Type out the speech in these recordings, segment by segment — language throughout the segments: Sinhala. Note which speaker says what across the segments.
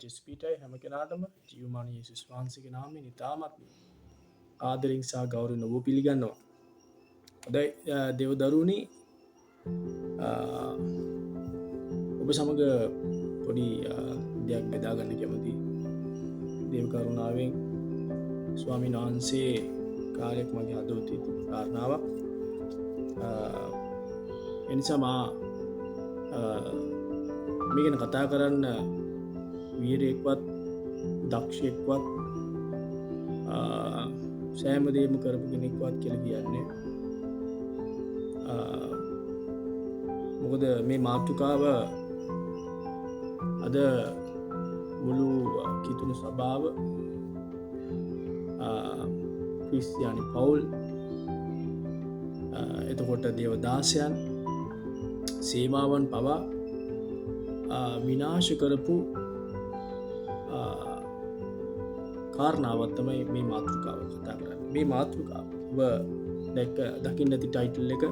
Speaker 1: ජෙස්පීටයි හැම කෙනාටම ජීවමාන යේසුස් වහන්සේගේ නාමයෙන් ඉතාමත් ආදරෙන් සහ ගෞරවයෙන් ඔබ පිළිගන්නවා. අදයි දෙවදරුවනි ඔබ සමග පොඩි දෙයක් බෙදාගන්න කැමති. දේව කරුණාවෙන් ස්වාමීන් වහන්සේ කාර්යයක් මගේ හදවතේ තිබුණු කාරණාවක්. එනිසා මා මේ ගැන කතා කරන්න වීරයෙක්වත් දක්ෂයෙක්වත් සෑම දේම කරපු කෙනෙක්වත් කියලා කියන්නේ. මොකද මේ මාතෘකාව අද මුළු කිතුණු සභාව ක්‍රිස්තියානි පවුල් එතකොට දේවදාසයන් සේවාවන් පවා විනාශ කරපු කාරණාවත් තමයි මේ මාතෘකාව කතා කරන්නේ. මේ මාතෘකාව ඔබ දකින්න ඇති ටයිටල් එක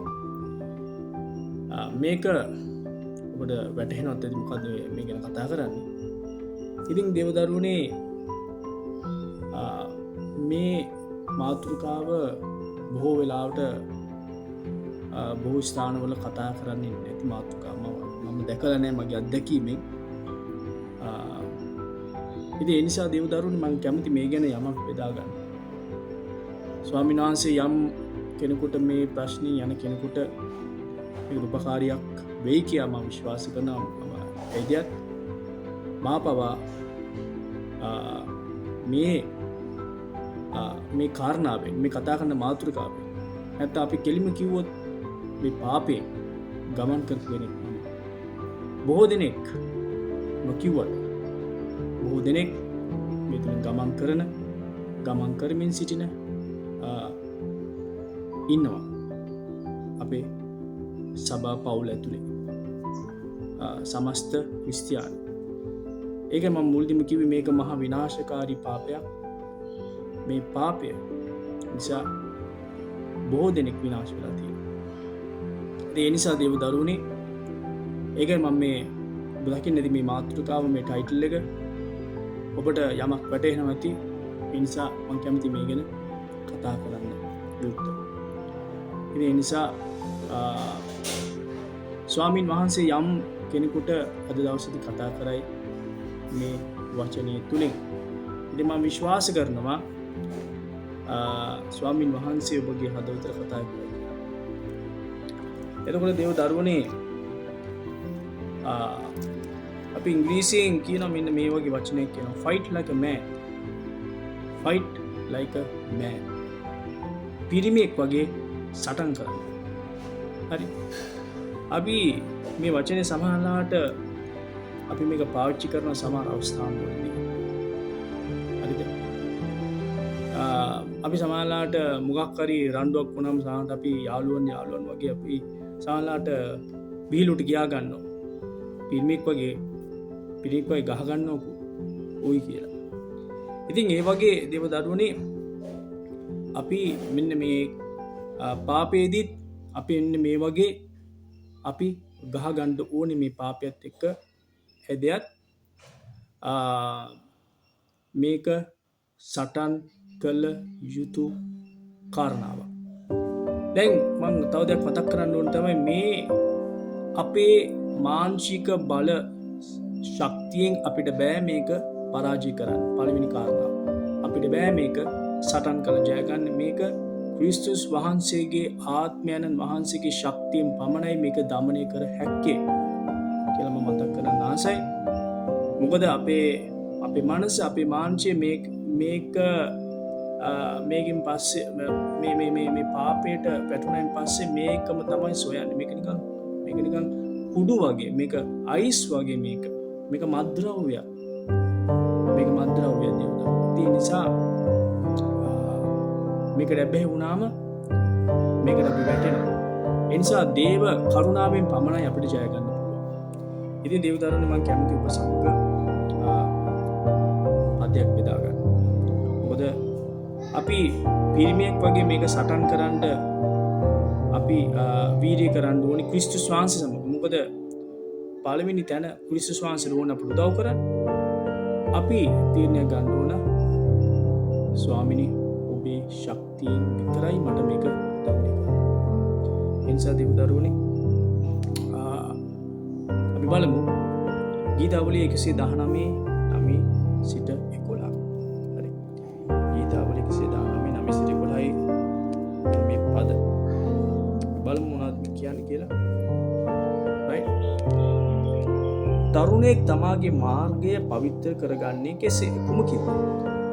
Speaker 1: මේක ඔබට වැටහෙනවත් ඇති මොකද්ද මේ ගැන කතා කරන්නේ. ඉතින් දේවදරුවනේ මේ මාතෘකාව බොහෝ වෙලාවට බොහෝ ස්ථානවල කතා කරන්නේ නැති මාතෘකාව මම දැකලා නැහැ මගේ අත්දැකීමෙන්. ඉතින් ඒ නිසා දේවදරුවනේ මම කැමති මේ ගැන යමක් බෙදා ගන්න. ස්වාමීන් වහන්සේ යම් කෙනෙකුට මේ ප්‍රශ්නේ යන කෙනෙකුට මේ උපකාරයක් වෙයි කියලා මම විශ්වාස කරනවා. ඒදියත් මා පවා මේ කාරණාවෙන් මේ කතා කරන මාතෘකාවෙන් නැත්නම් අපි කෙලිම කිව්වොත් මේ පාපේ ගමන් කරපු කෙනෙක් නෙමෙයි. බොහෝ දෙනෙක් නොකියුවත් බොහෝ දෙනෙක් මේ තුලින් ගමන් කරමින් සිටින ඉන්නවා අපේ සභා පවුල ඇතුලේ සමස්ත ක්‍රිස්තියානි. ඒක මම මුලදීම කිව්වේ මේක මහා විනාශකාරී පාපයක්. මේ පාපය නිසා බොහෝ දෙනෙක් විනාශ වෙලා තියෙනවා. ඒ නිසා දේවදරුවනේ ඒකයි මම මේ ඔබ දකින්න ඇති මේ මාතෘකාව මේ ටයිටල් එක ඔබට යමක් වැටහෙනවා ඇති. ඒ නිසා මම කැමති මේ ගැන කතා කරන්න යුක්ත. ඉතින් ඒ නිසා ස්වාමින් වහන්සේ යම් කෙනෙකුට අද දවසේදී කතා කරයි මේ වචනේ තුලින්. ඉතින් මම විශ්වාස කරනවා ස්වාමින් වහන්සේ ඔබගේ හදවතට කතා කරනවා. එතකොට දේවදරුවනේ අපි ඉංග්‍රීසියෙන් කියන මෙන්න මේ වගේ වචනයක් කියනවා fight like a man. fight like a man. පිරිමියෙක් වගේ සටන් කරන්න. හරි. අපි මේ වචනේ සමහරලාට අපි මේක පාවිච්චි කරන සමහර අවස්ථාවලදී. හරිද? අපි සමහරලාට මොකක් හරි රණ්ඩුවක් වුණාම සමහරට අපි යාළුවන් වගේ අපි සමහරලාට බීලුට ගියා ගන්නවා. පිරිමියෙක් වගේ ගහ ගන්නවකෝ ඔයි කියලා. ඉතින් ඒ වගේ දේවදරුවනේ අපි මෙන්න මේ පාපේදීත් අපි එන්න මේ වගේ අපි ගහ ගන්න ඕනේ මේ පාපයත් එක්ක හැදෙයත් මේක සටන් කළ යුතු කාරණාවක්. දැන් මම තව දෙයක් මතක් කරන්න ඕන තමයි මේ අපේ මානසික බල ශක්තියෙන් අපිට බෑ මේක පරාජය කරන්න. පළවෙනි කාරණාව. අපිට බෑ මේක සටන් කළ ජය ගන්න. මේක ක්‍රිස්තුස් වහන්සේගේ ආත්මයන්න් වහන්සේගේ ශක්තියෙන් පමණයි මේක දමනය කර හැක්කේ කියලා මම මතක් කරන්න ආසයි. මොකද අපේ මනස අපේ මානසිකය මේකෙන් පස්සේ මේ පාපයට වැටුණාන් පස්සේ මේකම තමයි සොයන්නේ. මේක නිකන් කුඩු වගේ, මේක අයිස් වගේ, මේක මත්ද්‍රව්‍යයක්. මේක මත්ද්‍රව්‍යයක් දේවදා. ඒ නිසා මේකට බැහැ වුණාම මේකට අපි වැටෙනවා. ඒ නිසා දේව කරුණාවෙන් පමණයි අපිට ජය ගන්න පුළුවන්. ඉතින් දේවදරුවනේ මම කැමති ඔබ සමග අධ්‍යයක් බෙදා ගන්න. මොකද අපි පිරිමියෙක් වගේ මේක සටන් කරන්න අපි වීර්යය කරන්න ඕනේ ක්‍රිස්තුස් වහන්සේ සමග. මොකද පළවෙනි තැන ක්‍රිස්තුස් වහන්සේ ඕන අපට උදව් කරන්නේ. අපි තීරණයක් ගන්න ඕන ස්වාමිනී ඔබේ ශක්තියෙන් විතරයි මට මේක දරන්න. ඒ නිසා දෙවිදරුවනේ අපි බලමු ගීතාවලිය 119 9 සිට 11. හරි. ගීතාවලිය 119 9 සිට 11යි මේ පද බලමු මොනවද කියන්නේ කියලා. right. තරුණයෙක් තමාගේ මාර්ගය පවිත්‍ර කරගන්නේ කෙසේ? කුමකින්ද?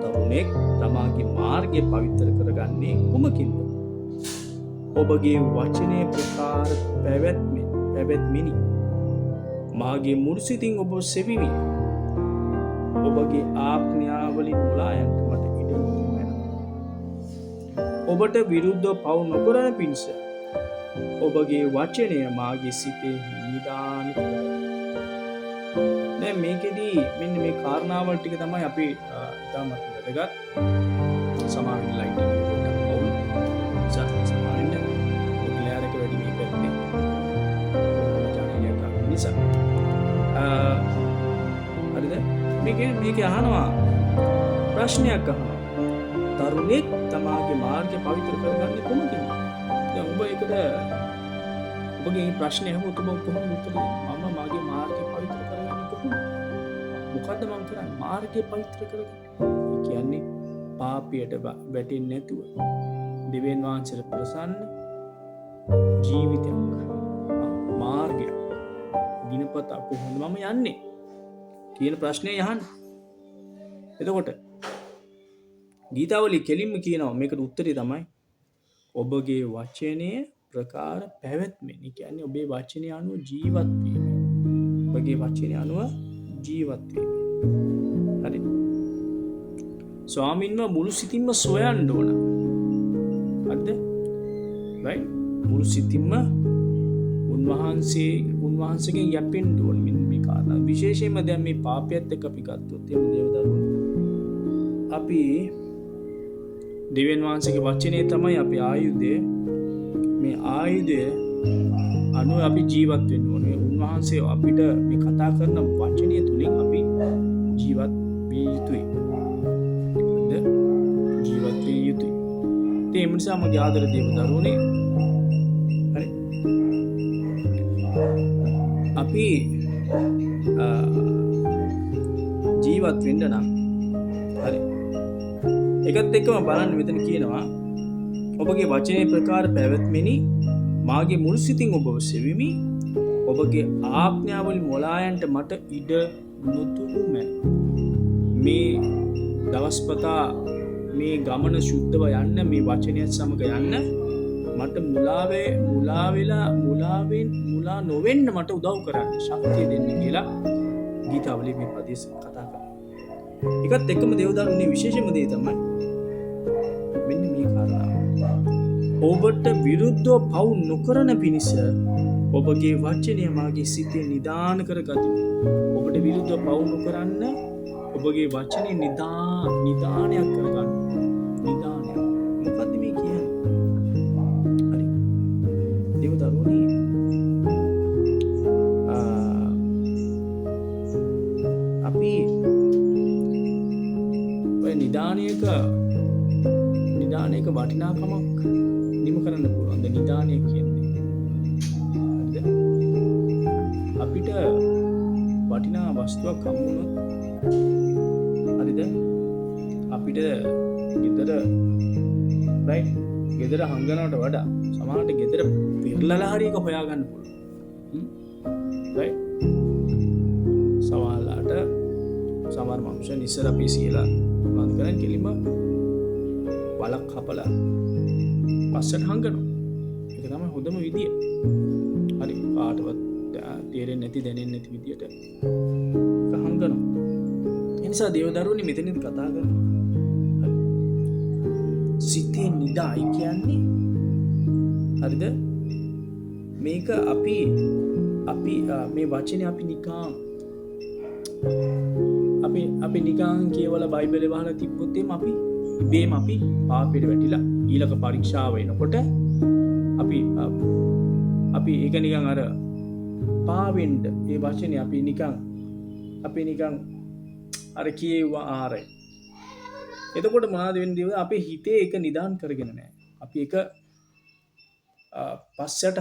Speaker 1: තරුණයෙක් තමාගේ මාර්ගය පවිත්‍ර කරගන්නේ කුමකින්ද? ඔබගේ වචනයේ ප්‍රකාර පැවැත්මිනි. මාගේ මුළු සිතින් ඔබ සෙවිමි. ඔබගේ ආඥාවලින් මුලා යන්න මට ඉඩ නොදුන්නා. ඔබට විරුද්ධව පව් නොකරන පිණිස ඔබගේ වචනය මාගේ සිතේ නිදාන කරගන්න. දැන් මේකෙදී මෙන්න මේ කාරණාවල් ටික තමයි අපි ඉතාමත් වැදගත්. සමාන ලයිට් එක පොඩ්ඩක් අවුල් සමානින්න ක්ලියර් එක වැඩි මේ පැත්තේ ජානීයක් නිසා හරිද මේක අහනවා ප්‍රශ්නයක් අහනවා තරුණෙක් තමාගේ මාර්ගය පවිත්‍ර කරගන්නේ කොහොමද? දැන් ඔබ ඒකට ඔබගේ ප්‍රශ්නය අහුවොත් ඔබ කොහොමද උත්තර දෙන්නේ? මම මාගේ මාර්ගය පවිත්‍ර කරගන්නේ කොහොමද? මොකද්ද මම කරන්නේ? මාර්ගය පවිත්‍ර කරගන්න. ඒ කියන්නේ පාපයට වැටෙන්නේ නැතුව දෙවියන් වහන්සේට ප්‍රසන්න ජීවිතයක් මාර්ගයක් දිනපත කොහොමද මම යන්නේ කියන ප්‍රශ්නේ යහන්න. එතකොට ගීතාවලිය කෙලින්ම කියනවා මේකට උත්තරේ තමයි ඔබගේ වචනයේ ප්‍රකාර පැවැත්මෙන්. ඒ කියන්නේ ඔබේ වචනය අනුව ජීවත් වීම. ඔබගේ වචනය අනුව ජීවත් වීම. හරි. ස්වාමින්ව මුළු සිතින්ම සොයන්න ඕන. හරිද? right? මුළු සිතින්ම උන්වහන්සේගෙන් යැපෙන්න ඕන මෙන්න මේ කාරණා. විශේෂයෙන්ම දැන් මේ පාපයත් එක්ක අපි ගත්තොත් එහෙම දේවදරුවෝ අපි දෙවියන් වහන්සේගේ වචනේ තමයි අපි ආයුධය. මේ ආයුධය අනුව අපි ජීවත් වෙන්න ඕනේ. උන්වහන්සේ අපිට මේ කතා කරන වචනය තුලින් අපි ජීවත් විය යුතුයි. ජීවත් විය යුතුයි. ඒ නිසා මගේ ආදර දේවදරුවනේ හරි අපි ජීවත් වෙන්න නම් හරි එකත් එක්කම බලන්න මෙතන කියනවා ඔබගේ වචනේ ප්‍රකාර පැවැත්මෙනි මාගේ මුළු සිතින් ඔබව සෙවිමි ඔබගේ ආඥාවලින් මොලායන්ට මට ඉඩ නොදුනු මැන. මේ දවස්පතා මේ ගමන සුද්ධව යන්න මේ වචනයත් සමග යන්න මට මුලා නොවෙන්න මට උදව් කරන්න ශක්තිය දෙන්න කියලා ගීතාවලියේ මේ පදේශ කතා කරනවා. ඒකත් එක්කම දේවදරුවනේ විශේෂම දේ තමයි මෙන්න මේ කාරණාව. ඔබට විරුද්ධව පව් නොකරන පිණිස ඔබගේ වචනය මාගේ සිතේ නිදාන කරගතිමි. ඔබට විරුද්ධව පව් නොකරන්න ඔබගේ වචනේ නිදානයක් කරගන්න. නිදානයක්. මොකද්ද මේ කියන්නේ? හරි. දේවදරුවනේ අපි ඔය නිදානයක වටිනාකමක් නිම කරන්න පුළුවන්. ද නිදානය කියන්නේ හරිද? අපිට වටිනා වස්තුවක් හමු වුණොත් හරිද? අපිට ගෙදර හංගනවට වඩා සමහරට ගෙදර පෙරලලා හරි එක හොයාගන්න පුළුවන්. right? සමහර මනුෂ්‍යයන් ඉස්සර අපි සියලා මොනවද කරන්නේ? කෙලිම වලක් කපලා පස්සට හංගනවා. ඒක තමයි හොඳම විදිය. හරි කාටවත් තේරෙන්නේ නැති දැනෙන්නේ නැති විදියට හංගනවා. ඒ නිසා දේවදරුවනේ මෙතනදි කතා කරනවා. හරි. සිතේ නිදායි කියන්නේ හරිද? මේක අපි මේ වචනේ අපි නිකන් කියවලා බයිබලේ වහලා තිබ්බොත් එම් අපි ඉබේම අපි පාපයට වැටිලා ඊළඟ පරීක්ෂාව එනකොට අපි ඒක නිකන් අර පාවෙන්න ඒ වචනේ අපි නිකන් අර කියෙව්වා ආරයි. එතකොට මොනවද වෙන්නේ? අපේ හිතේ එක නිදාන් කරගෙන නැහැ. අපි එක පස්සට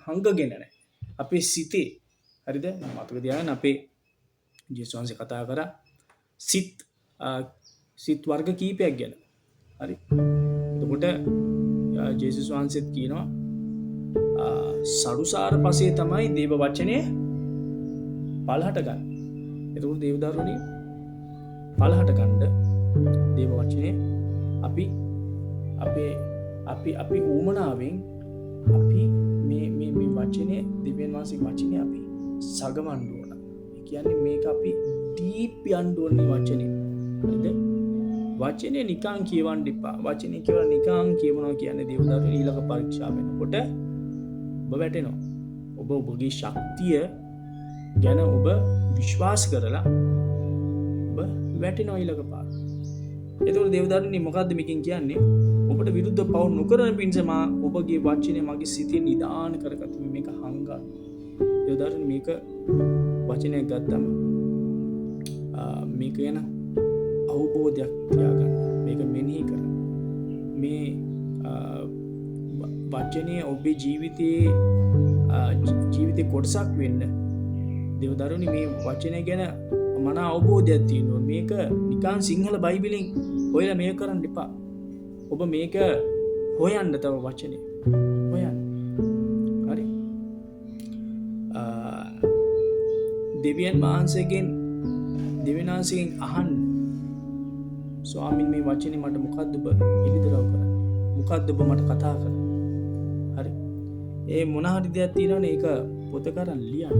Speaker 1: හංගගෙන නැහැ. අපේ සිතේ හරිද? මතක තියාගන්න අපේ ජේසුස් වහන්සේ කතා කරා සිත් වර්ග කීපයක් ගැන. හරි. එතකොට ජේසුස් වහන්සේත් කියනවා සරුසාර පසේ තමයි දේව වචනය පලහට ගන්න. එතකොට දේවදරුවනේ පලහට ගන්න දේව වචනය අපි ඌමනාවෙන් අපි මේ වචනය දෙවියන් වහන්සේ වචනය අපි සගමන්න ඕන. ඒ කියන්නේ මේක අපි ඩීප් යන්න ඕනේ වචනේ. හරිද? වචනේ නිකන් කියවන්න එපා. වචනේ කියලා නිකන් කියවනවා කියන්නේ දේවදරුවනේ ඊළඟ පරීක්ෂාව වෙනකොට ඔබ වැටෙනවා. ඔබ ඔබගේ ශක්තිය ගැන ඔබ විශ්වාස කරලා ඔබ වැටෙනවා ඊළඟ පාර. එතකොට දේවදරුවනේ මොකද්ද මේකෙන් කියන්නේ? ඔබට විරුද්ධ පව් නොකරන පිණිස මා ඔබගේ වචනේ මගේ සිතේ නිදාන කරගත්ත මේක හංගා. දේවදරුවනේ මේක වචනයක් ගත්තම මේක ගැන අවබෝධයක් තියාගන්න. මේක මෙනෙහි කරන්න. මේ වචනය ඔබේ ජීවිතේ කොටසක් වෙන්න. දේවදරුවනේ මේ වචනය ගැන මන අවබෝධයක් තියෙනවා. මේක නිකන් සිංහල බයිබලෙන් හොයලා මේක කරන්න එපා. ඔබ මේක හොයන්න තව වචනේ. හොයන්න. හරි. දෙවියන් වහන්සේගෙන් අහන්න. ස්වාමීන් මේ වචනේ මට මොකද්ද ඔබ එළිදරව් කරන්නේ? මොකද්ද ඔබ මට කතා කරන්නේ? හරි. ඒ මොන හරි දෙයක් තියෙනවනේ ඒක පොත කරන් ලියන්න.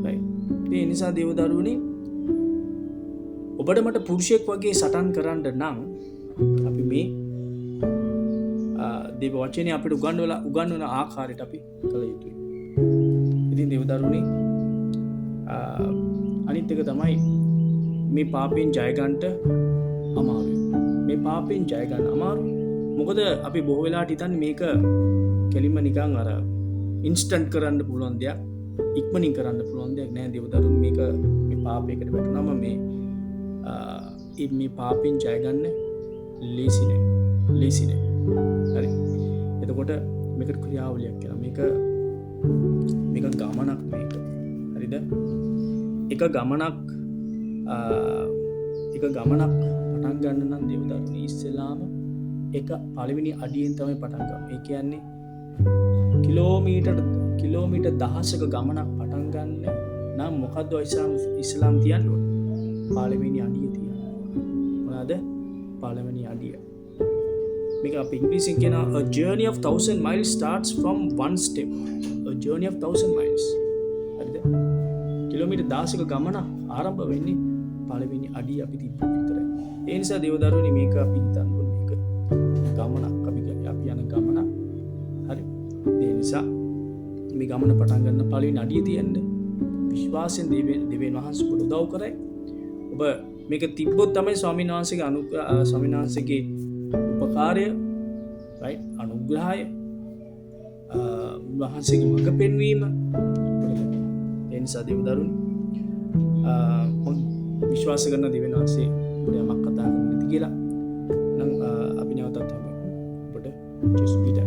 Speaker 1: right. ඒ නිසා දේවදරුවනේ ඔබට මට පුරුෂයෙක් වගේ සටන් කරන්න නම් අපි මේ දේව වචනේ අපිට උගන්වන ආකාරයට අපි කළ යුතුයි. ඉතින් දේවදරුවනේ අනිත් එක තමයි මේ පාපයෙන් ජය ගන්නට අමාරුයි. මේ පාපයෙන් ජය ගන්න අමාරු. මොකද අපි බොහෝ වෙලාවට හිතන්නේ මේක කෙලින්ම නිකන් අර ඉන්ස්ටන්ට් කරන්න පුළුවන් දෙයක්, ඉක්මනින් කරන්න පුළුවන් දෙයක් නෑ දේවදරුවනේ. මේක මේ පාපයකට වැටුනම මේ පාපයෙන් ජය ගන්න ලේසි නෑ. හරි. එතකොට මේකට ක්‍රියාවලියක් කියලා. මේක ගමනක් මේක. හරිද? එක ගමනක් පටන් ගන්න නම් දේවදරුවනේ ඉස්සෙල්ලාම එක පළවෙනි අඩියෙන් තමයි පටන් ගන්න. ඒ කියන්නේ කිලෝමීටර් දහසක ගමනක් පටන් ගන්න නම් මොකද්ද ඉස්ලාම් තියන්නේ? පළවෙනි අඩිය තියන්න ඕන. මොනවාද? පළවෙනි අඩිය. මේක අපි ඉංග්‍රීසියෙන් කියනවා a journey of 1000 miles starts from one step. A journey of 1000 miles. හරිද? කිලෝමීටර් 1000ක ගමන ආරම්භ වෙන්නේ පළවෙනි අඩිය අපි තිබ්බොත් විතරයි. ඒ නිසා දේවදරුවනේ මේක අපි හිතන්න ඕනේ. මේක ගමනක් අපි යන ගමනක්. හරි. ඒ නිසා මේ ගමන පටන් ගන්න පළවෙනි අඩිය තියන්න විශ්වාසයෙන් දෙවියන් වහන්සේ ඔබට උදව් කරයි. ඔබ මේක තිබ්බොත් තමයි ස්වාමීන් වහන්සේගේ උපකාරය, right, අනුග්‍රහය, උන්වහන්සේගේ මඟ පෙන්වීම. ඒ නිසා දේවදරුවනේ මම විශ්වාස කරන දෙවියන් වහන්සේ යමක් කතා කරන්න ඇති කියලා. නම් අපි නැවතත් ඔබට ජේසුස් පිටයි.